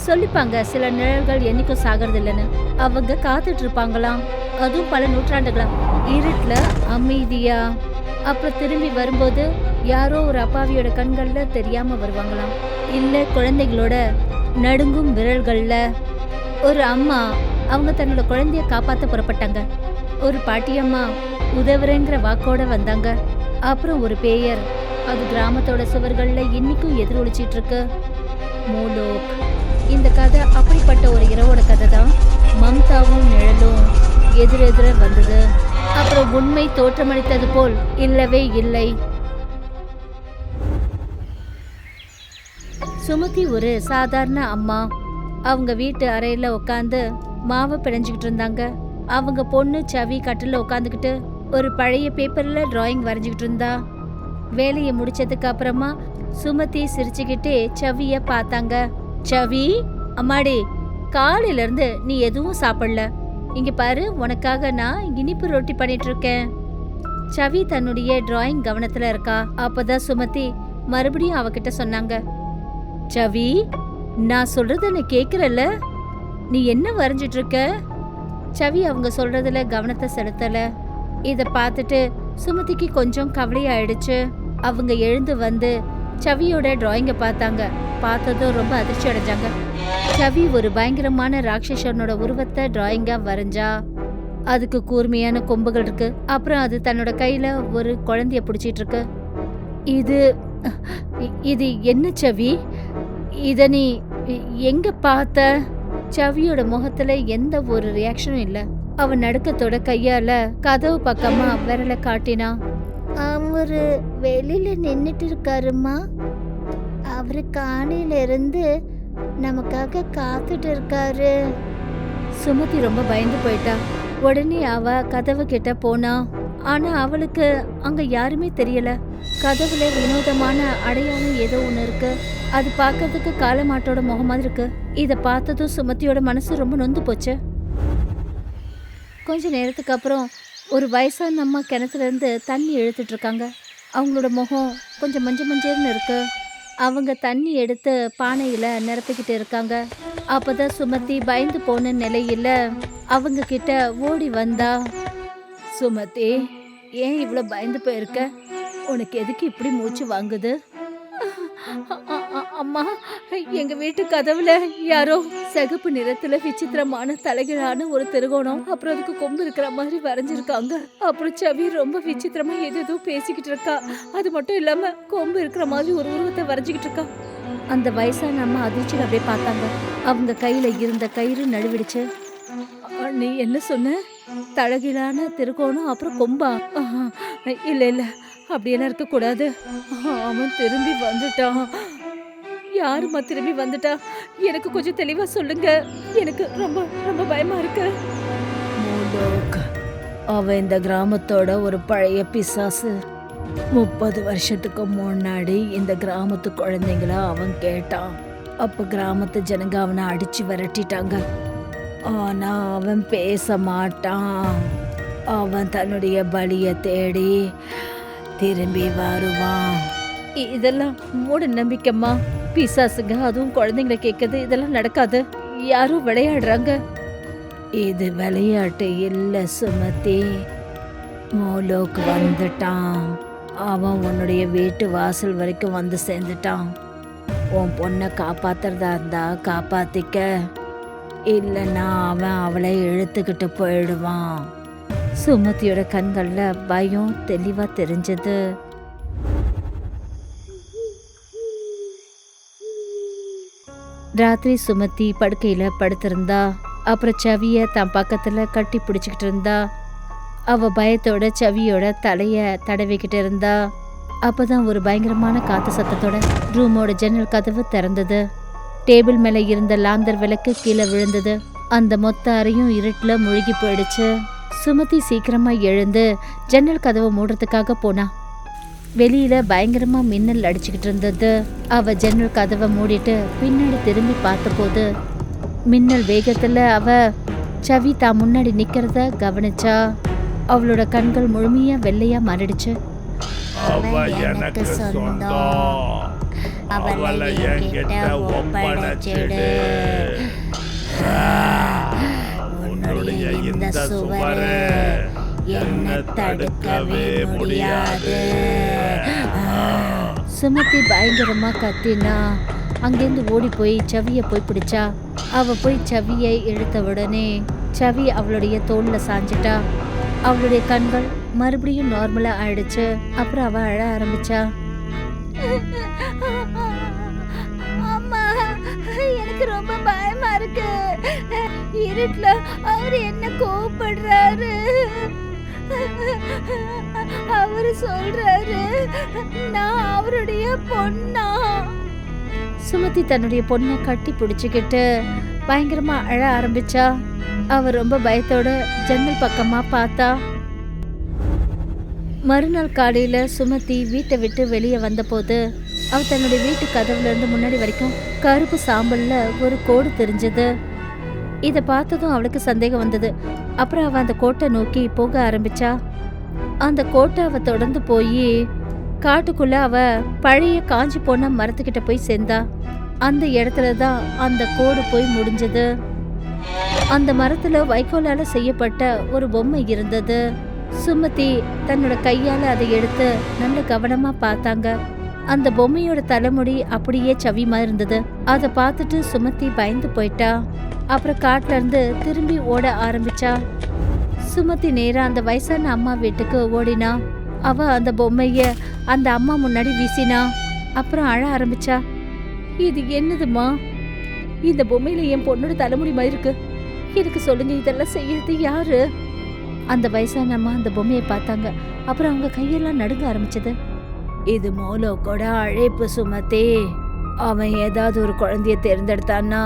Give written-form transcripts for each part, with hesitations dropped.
சொல்லிப்பாங்க சில நிழல்கள் என்னைக்கும் சாகிறது இல்லைன்னு. அவங்க காத்துட்டு இருப்பாங்களாம், அதுவும் பல நூற்றாண்டுகளா, இருட்டுல அமைதியா. அப்புறம் திரும்பி வரும்போது யாரோ ஒரு அப்பாவியோட கண்கள்ல தெரியாம வருவாங்களாம். இல்ல குழந்தைகளோட நடுங்கும் விரல்கள்ல. ஒரு அம்மா அவங்க தன்னோட குழந்தைய காப்பாத்த புறப்பட்டாங்க. ஒரு பாட்டியம்மா உதவுறேங்கிற வாக்கோட வந்தாங்க. அப்புறம் ஒரு பேயர், அது கிராமத்தோட சுவர்கள்ல இன்னைக்கும் எதிரொலிச்சிட்டு இருக்கு. மூலோக். இந்த கதை அப்படிப்பட்ட ஒரு இரவோட கதை தான். மம்தாவும் நிழலும் எதிரெதிர வந்தது. அப்புறம் உண்மை தோற்றமளித்தது போல் இல்லவே இல்லை. சுமதி ஒரு சாதாரண அம்மா. அவங்க வீட்டு அறையில உட்காந்து மாவை பிணைஞ்சுக்கிட்டு இருந்தாங்க. அவங்க பொண்ணு சவி கட்டில உட்காந்துக்கிட்டு ஒரு பழைய பேப்பர்ல டிராயிங் வரைஞ்சுக்கிட்டு இருந்தா. வேலையை முடிச்சதுக்கு அப்புறமா சுமதி சிரிச்சுக்கிட்டே சவிய பார்த்தாங்க. சவி, அம்மாடி, காலையில இருந்து நீ எதுவும் சாப்பிடல. இங்க பாரு, உனக்காக நான் இனிப்பு ரொட்டி பண்ணிட்டு இருக்கேன். சவி தன்னுடைய டிராயிங் கவனத்துல இருக்கா. அப்பதான் சுமதி மறுபடியும் அவகிட்ட சொன்னாங்க, சவி, நான் சொல்றத நீ கேக்குறல்ல? நீ என்ன வரைஞ்சிட்டு இருக்க? சவி அவங்க சொல்றதுல கவனத்தை செலுத்தல. இத பார்த்துட்டு சுமதிக்கு கொஞ்சம் கவலையாயிடுச்சு. அவங்க எழுந்து வந்து சவியோட டிராயிங்க பார்த்தாங்க. பார்த்ததும் ரொம்ப அதிர்ச்சி அடைஞ்சாங்க. சவி ஒரு பயங்கரமான ராட்சசனோட உருவத்தை டிராயிங்கா வரைஞ்சா. அதுக்கு கூர்மையான கொம்புகள் இருக்கு. அப்புறம் அது தன்னோட கையில ஒரு குழந்தைய பிடிச்சிட்டு இருக்கு. இது இது என்ன சவி? இத நீ எங்க பார்த்த? சவியோட முகத்துல எந்த ஒரு ரியாக்ஷனும் இல்ல. அவன் நடுக்கத்தோட கையால கதவு பக்கமா விரல காட்டினா. அவரு வெளியில நின்னுட்டு இருக்காருமா. அவரு காலையில இருந்து நமக்காக காத்துட்டு இருக்காரு. சுமதி ரொம்ப பயந்து போயிட்டா. உடனே அவ கதவு கிட்ட போனா. ஆனா அவளுக்கு அங்க யாருமே தெரியல. கதவுல வினோதமான அடையாளம் ஏதோ ஒண்ணு இருக்கு. அது பார்க்கறதுக்கு காலமாட்டோட முகம் மாதிரி இருக்கு. இத பார்த்ததும் சுமதியோட மனசு ரொம்ப நொந்து போச்சு. கொஞ்ச நேரத்துக்கு அப்புறம் ஒரு வயசான அம்மா கிணத்துல இருந்து தண்ணி இழுத்துட்டு இருக்காங்க. அவங்களோட முகம் கொஞ்சம் மஞ்சள்னு இருக்கு. அவங்க தண்ணி எடுத்து பானையில நிரப்பிக்கிட்டு இருக்காங்க. அப்பதான் சுமதி பயந்து போன நிலையில அவங்க கிட்ட ஓடி வந்தா. சுமதி, ஏன் இவ்வளவு பயந்து போயிருக்க? உனக்கு எதுக்கு இப்படி மூச்சு வாங்குது? அம்மா, எங்க வீட்டு கதவுல யாரோ சிகப்பு நிறத்துல விசித்திரமான தலைகளான ஒரு திருகோணம், அப்புறம் அதுக்கு கொம்பு இருக்கிற மாதிரி வரைஞ்சிருக்காங்க. அப்புறம் சவி ரொம்ப விசித்திரமா ஏதோ பேசிக்கிட்டு இருக்கா. அது மட்டும் இல்லாம கொம்பு இருக்கிற மாதிரி ஒரு உருவத்தை வரைஞ்சிக்கிட்டு இருக்கா. அந்த வயசான அம்மா அதிர்ச்சியில் அப்படியே பார்த்தாங்க. அவங்க கையில இருந்த கயிறு நழுவிடுச்சு. நீ என்ன சொன்ன? தழகிலான திருகோணம் அப்புறம் கொம்பா? இல்ல இல்ல, அப்படியெல்லாம் இருக்க கூடாது. அவன் திரும்பி வந்துட்டான். யாருமா திரும்பி வந்துட்டா? எனக்கு கொஞ்சம் தெளிவா சொல்லுங்க. எனக்கு ரொம்ப ரொம்ப பயமா இருக்கு. அவன் இந்த கிராமத்தோட ஒரு பழைய பிசாசு. 30 வருஷத்துக்கு முன்னாடி இந்த கிராமத்து குழந்தைங்கள அவன் கேட்டான். அப்ப கிராமத்து ஜனங்க அவனை அடிச்சு விரட்டிட்டாங்க. ஆனா அவன் பேச மாட்டான். அவன் தன்னுடைய பலிய தேடி திரும்பி வருவான். இதெல்லாம் மூட நம்பிக்கைமா. பிசாசுங்க அதுவும் குழந்தைங்களை கேட்குது. இதெல்லாம் நடக்காது. யாரும் விளையாடுறாங்க. இது விளையாட்டு இல்ல சுமதி. மூலோக்கு வந்துட்டான். அவன் உன்னுடைய வீட்டு வாசல் வரைக்கும் வந்து சேர்ந்துட்டான். உன் பொண்ணை காப்பாத்துறதா இருந்தா காப்பாத்திக்க, இல்லைன்னா அவன் அவளை இழுத்துக்கிட்டு போயிடுவான். சுமதியோட கண்கள்ல பயம் தெளிவா தெரிஞ்சது. ராத்திரி சுமதி படுக்கையில படுத்திருந்தா. அப்புறம் சவிய தன் பக்கத்துல கட்டி பிடிச்சுக்கிட்டு இருந்தா. அவ பயத்தோட சவியோட தலைய தடவிக்கிட்டு இருந்தா. அப்பதான் ஒரு பயங்கரமான காத்து சத்தத்தோட ரூமோட ஜன்னல் கதவு திறந்தது. டேபிள் மேல இருந்த லாந்தர் விளக்கு கீழே விழுந்தது. அந்த மொத்த அறையும் இருட்டுல முழுகி போயிடுச்சு. சுமதி சீக்கிரமா எழுந்து ஜன்னல் கதவை மூடுறதுக்காக போனா. வெளியில பயங்கரமா மின்னல் அடிச்சுக்கிட்டு இருந்தது. அவ ஜன்னல் கதவை மூடிட்டு பின்னாடி திரும்பி பார்த்தபோது மின்னல் வேகத்துல அவ சவி தான் முன்னாடி நிக்கிறத கவனிச்சா. அவளோட கண்கள் முழுமையா வெள்ளையா மாறிடுச்சு. அவளை என்கிட்ட ஒப்படைச்சிடு. உன்னுடைய இந்த சுவரு என்ன தடுக்கவே முடியாது. சுமதி பயங்கரமா கத்தினா அங்கேருந்து ஓடி போய் சவியை போய் பிடிச்சா. அவ போய் சவியை இழுத்த உடனே சவி அவளுடைய தோல்ல சாஞ்சிட்டா. அவளுடைய கண்கள் மறுபடியும் நார்மலா ஆயிடுச்சு. அப்புறம் அவ அழ ஆரம்பிச்சா. அம்மா, எனக்கு ரொம்ப பயமா இருக்கு. இருட்டுல அவரு என்ன கோவப்படுறாரு. அவரு சொல்றாரு நான் அவருடைய பொண்ணா. சுமதி தன்னுடைய பொண்ணை கட்டி பிடிச்சுக்கிட்டு பயங்கரமா அழ ஆரம்பிச்சா. அவ ரொம்ப பயத்தோட ஜன்னல் பக்கமா பார்த்தா. மறுநாள் காலையில சுமதி வீட்டை விட்டு வெளியே வந்தபோது அவ தன்னுடைய வீட்டு கதவுல இருந்து முன்னாடி வரைக்கும் கருப்பு சாம்பல்ல ஒரு கோடு தெரிஞ்சது. இதை பார்த்ததும் அவளுக்கு சந்தேகம் வந்தது. அப்புறம் அவ அந்த கோட்டை நோக்கி போக ஆரம்பிச்சா. அந்த கோட்டை அவ தொடர்ந்து போய் காட்டுக்குள்ள அவ பழைய காஞ்சி போன மரத்துக்கிட்ட போய் சேர்ந்தா. அந்த இடத்துல தான் அந்த கோடு போய் முடிஞ்சது. அந்த மரத்துல வைக்கோலால செய்யப்பட்ட ஒரு பொம்மை இருந்தது. சுமதி தன்னோட கையால அதை எடுத்து நல்ல கவனமா பார்த்தாங்க. அந்த பொம்மையோட தலைமுடி அப்படியே சவிமா இருந்தது. அதை பார்த்துட்டு சுமதி பயந்து போயிட்டா. அப்புறம் காட்டுல இருந்து திரும்பி ஓட ஆரம்பிச்சா. சுமதி நேரா அந்த வயசான அம்மா வீட்டுக்கு ஓடினா. அவ அந்த பொம்மைய அந்த அம்மா முன்னாடி வீசினா. அப்புறம் அழ ஆரம்பிச்சா. இது என்னதுமா? இந்த பொம்மையில என் பொண்ணோட தலைமுடி மாதிரி இருக்கு. எனக்கு சொல்லுங்க, இதெல்லாம் செய்யறது யாரு? அந்த வயசான அம்மா அந்த பொம்மையை பார்த்தாங்க. அப்புறம் அவங்க கையெல்லாம் நடுங்க ஆரம்பிச்சது. இது மோலோக்கோட அழைப்பு சுமதி. அவன் ஏதாவது ஒரு குழந்தைய தேர்ந்தெடுத்தான்னா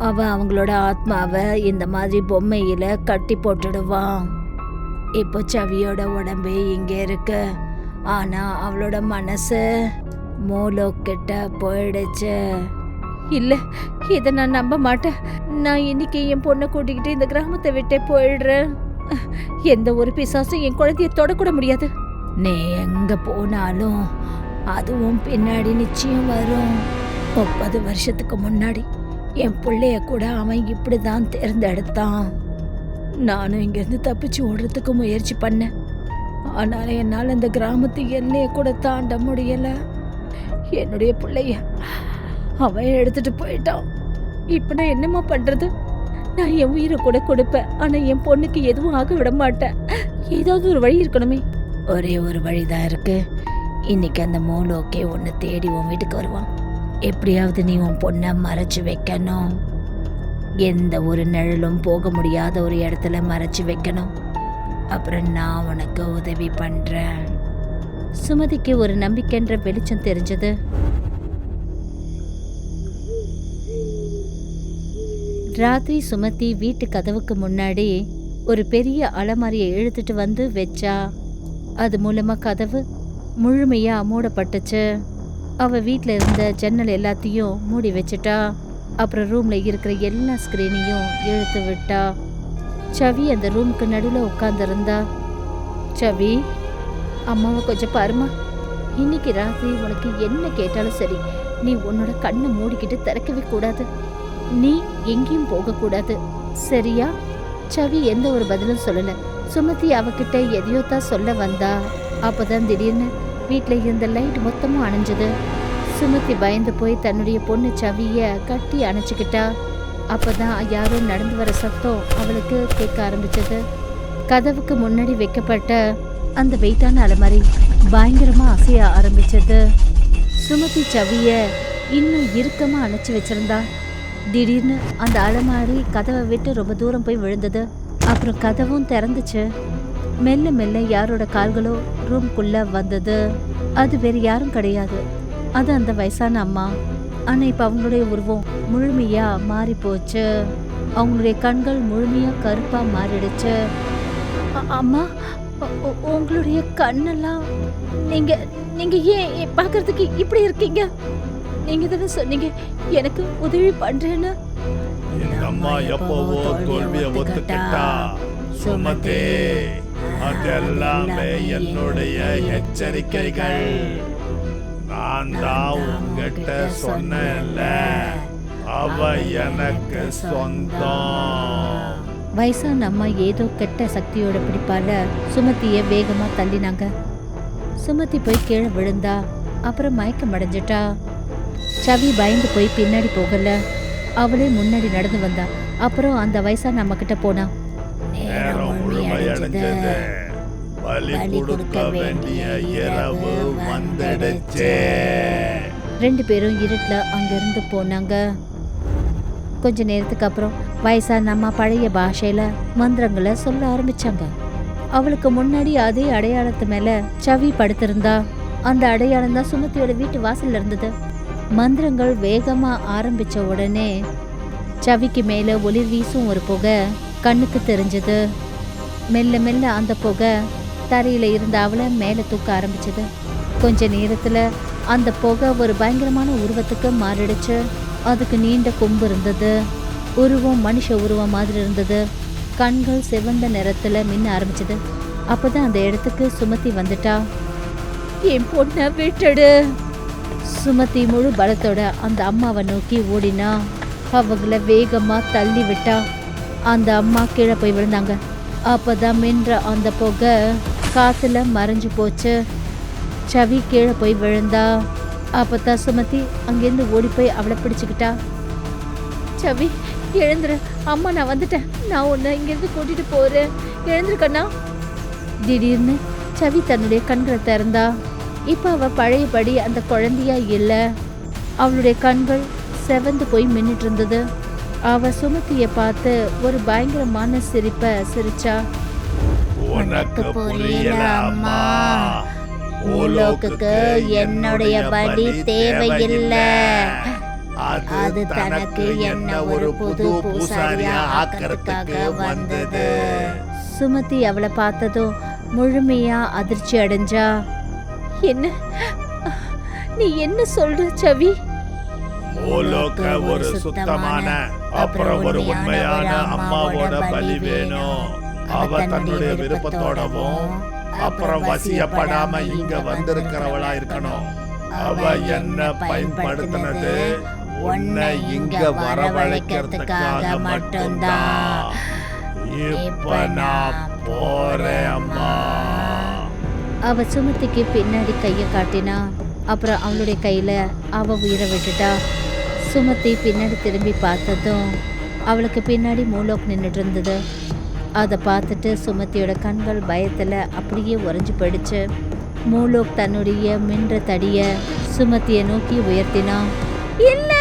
அவன் அவங்களோட ஆத்மாவை இந்த மாதிரி பொம்மையில கட்டி போட்டுடுவான். இப்போ சவியோட உடம்பே இங்க இருக்கு, ஆனா அவளோட மனசு மோலோக்கிட்ட போயிடுச்சு. இல்ல, இதை நான் நம்ப மாட்டேன். நான் இன்னைக்கு என் பொண்ணை கூட்டிக்கிட்டு இந்த கிராமத்தை விட்டே போயிடுறேன். எந்த ஒரு பிசாசும் என் குழந்தைய தொடக்கூட முடியாது. நீ எங்க போனாலும் அதுவும் பின்னாடி நிச்சயம் வரும். 30 வருஷத்துக்கு முன்னாடி என் பிள்ளைய கூட அவன் இப்படிதான் தேர்ந்தெடுத்தான். நானும் இங்கிருந்து தப்பிச்சு ஓடுறதுக்கு முயற்சி பண்ணேன். ஆனாலும் என்னால் இந்த கிராமத்து எல்லையை கூட தாண்ட முடியல. என்னுடைய பிள்ளைய அவன் எடுத்துட்டு போயிட்டான். இப்ப நான் என்னமா பண்றது? நான் என் உயிரை கூட கொடுப்பேன், ஆனா என் பொண்ணுக்கு எதுவும் ஆக விட மாட்டேன். ஏதாவது ஒரு வழி இருக்கணுமே. ஒரே ஒரு வழிதான் இருக்கு. இன்னைக்கு அந்த மோலோக்கே உன்னை தேடி உன் வீட்டுக்கு வருவான். எப்படியாவது நீ உன் பொண்ணை மறைச்சு வைக்கணும். எந்த ஒரு நிழலும் போக முடியாத ஒரு இடத்துல மறைச்சு வைக்கணும். அப்புறம் நான் உனக்கு உதவி பண்றேன். சுமதிக்கு ஒரு நம்பிக்கைன்ற வெளிச்சம் தெரிஞ்சது. ராத்திரி சுமதி வீட்டு கதவுக்கு முன்னாடி ஒரு பெரிய அலமாரியை இழுத்துட்டு வந்து வச்சா. அது மூலமா கதவு முழுமையா மூடப்பட்டுச்சு. அவ வீட்டில் இருந்த ஜன்னல் எல்லாத்தையும் மூடி வச்சுட்டா. அப்புறம் ரூம்ல இருக்கிற எல்லா ஸ்கிரீனையும் இழுத்து விட்டா. சவி அந்த ரூமுக்கு நடுவில் உட்காந்துருந்தா. சவி, அம்மாவை கொஞ்சம் பாருமா. இன்னைக்கு ராத்திரி உனக்கு என்ன கேட்டாலும் சரி, நீ உன்னோட கண்ணை மூடிக்கிட்டு திறக்கவே கூடாது. நீ எங்கேயும் போகக்கூடாது, சரியா? சவி எந்த ஒரு பதிலும் சொல்லல. சுமதி அவகிட்ட எதையோ தான் சொல்ல வந்தா. அப்பதான் திடீர்னு வீட்டுல இருந்த லைட் மொத்தமும் அணைஞ்சது. சுமதி பயந்து போய் தன்னுடைய பொண்ணு சவிய கட்டி அணைச்சுக்கிட்டா. அப்பதான் யாரோ நடந்து வர சத்தம் அவளுக்கு கேட்க ஆரம்பிச்சது. கதவுக்கு முன்னாடி வைக்கப்பட்ட அந்த வெயிட்டான அலமாரி பயங்கரமா அசைய ஆரம்பிச்சது. சுமதி சவிய இன்னும் இறுக்கமா அணைச்சு வச்சிருந்தா. திடீர்னு அந்த அலமாரி கதவை விட்டு ரொம்ப தூரம் போய் விழுந்தது. அப்புறம் கதவும் திறந்துச்சு. மெல்ல மெல்ல யாரோட கால்களோ ரூம்குள்ள வந்தது. அது வேற யாரும் கிடையாது, அது அந்த வயசான அம்மா. ஆனா இப்ப அவங்களுடைய உருவம் முழுமையா மாறி போச்சு. அவங்களுடைய கண்கள் முழுமையா கருப்பா மாறிடுச்சு. அம்மா, உங்களுடைய கண்ணெல்லாம் நீங்க நீங்க ஏன் பாக்குறதுக்கு இப்படி இருக்கீங்க? நீங்க தானே சொன்னீங்க எனக்கு உதவி பண்றேன்னு. எங்க அம்மா எப்பவோ தோல்வியை ஒத்துக்கிட்டா சுமதி. அதெல்லாமே என்னுடைய எச்சரிக்கைகள். நான் தான் உங்ககிட்ட சொன்னேன்ல, அவ எனக்கு சொந்தம். வயசான அம்மா ஏதோ கெட்ட சக்தியோட பிடிப்பால சுமதிய வேகமா தள்ளினாங்க. சுமதி போய் கீழே விழுந்தா. அப்புறம் மயக்கம் அடைஞ்சிட்டா. சவி பயந்து போய் பின்னாடி போகல, அவளே முன்னாடி நடந்து வந்தா. அப்புறம் அந்த வயசான அம்மா கிட்ட போனா. நேரம் முழுமையடைஞ்சது, பலி கொடுக்க வேண்டிய இரவு வந்துடுச்சு. 2 பேரும் இருட்டுல அங்கிருந்து போனாங்க. கொஞ்ச நேரத்துக்கு அப்புறம் வயசான அம்மா பழைய பாஷையில மந்திரங்களை சொல்ல ஆரம்பிச்சாங்க. அவளுக்கு முன்னாடி அதே அடையாளத்து மேல சவி படுத்திருந்தா. அந்த அடையாளம் தான் சுமதியோட வீட்டு வாசல்ல இருந்தது. மந்திரங்கள் வேகமா ஆரம்பிச்ச உடனே சவிக்கு மேல ஒளிர் வீசும் ஒரு புகை கண்ணுக்கு தெரிஞ்சது. மெல்ல மெல்ல அந்த புகை தரையில இருந்த அவளை மேல தூக்க ஆரம்பிச்சது. கொஞ்ச நேரத்துல அந்த புகை ஒரு பயங்கரமான உருவத்துக்கு மாறிடுச்சு. அதுக்கு நீண்ட கொம்பு இருந்தது. உருவம் மனுஷ உருவம் மாதிரி இருந்தது. கண்கள் சிவந்த நிறத்துல மின்ன ஆரம்பிச்சது. அப்பதான் அந்த இடத்துக்கு சுமதி வந்துட்டா. என் பொண்ணை விட்டுடு. சுமதி முழு பலத்தோட அந்த அம்மாவை நோக்கி ஓடினா. அவங்கள வேகமா தள்ளி விட்டா. அந்த அம்மா கீழே போய் விழுந்தாங்க. அப்பதான் மின்ற அந்த புகை காத்துல மறைஞ்சு போச்சு. சவி கீழே போய் விழுந்தா. அப்பதான் சுமதி அங்கேருந்து ஓடி போய் அவளை பிடிச்சுக்கிட்டா. சவி எழுந்துரு, அம்மா நான் வந்துட்டேன், நான் உன்னை இங்கேருந்து கூட்டிட்டு போறேன், எழுந்துருக்கண்ணா. திடீர்னு சவி தன்னுடைய கண்களை திறந்தா. இப்ப அவ பழையபடி அந்த குழந்தையா இல்ல. அவளுடைய கண்கள் செவந்து போய் மின்னிட்டு இருந்தது. அவ சுமதிய பார்த்து ஒரு பயங்கரமான சிரிப்பை சிரிச்சா. உனக்கு புரியல அம்மா, பூலோகத்துக்கு என்னுடைய பலி தேவையில்லை. அது தனக்கு என்ன ஒரு புது பூசாரியா ஆக்கிறதுக்கு வந்தது. சுமதி அவளை பார்த்ததும் முழுமையா அதிர்ச்சி அடைஞ்சா. என்ன நீ என்ன சொல்ற சவி? பூலோக ஒரு சுத்தமான அப்புறம் ஒரு உண்மையான அம்மாவோட பலி வேணும். அவ தன்னுடைய விருப்பத்தோடவும் அப்புறம் வசியப்படாம இங்க வந்திருக்கிறவளா இருக்கணும். அவ என்ன பயன்படுத்தினது உன்னை இங்க வரவழைக்கிறதுக்காக மட்டும்தான். இப்ப நான் போறேன் அம்மா. அவ சுமதிக்கு பின்னாடி கைய காட்டினா. அப்புறம் அவளுடைய கையில அவ உயிரை விட்டுட்டா. சுமதி பின்னாடி திரும்பி பார்த்ததும் அவளுக்கு பின்னாடி மூலோக் நின்றுட்டு இருந்தது. அதை பார்த்துட்டு சுமதியோட கண்கள் பயத்துல அப்படியே உறைஞ்சு போயிடுச்சு. மூலோக் தன்னுடைய மின்ற தடிய சுமதியை நோக்கி உயர்த்தினா. இல்ல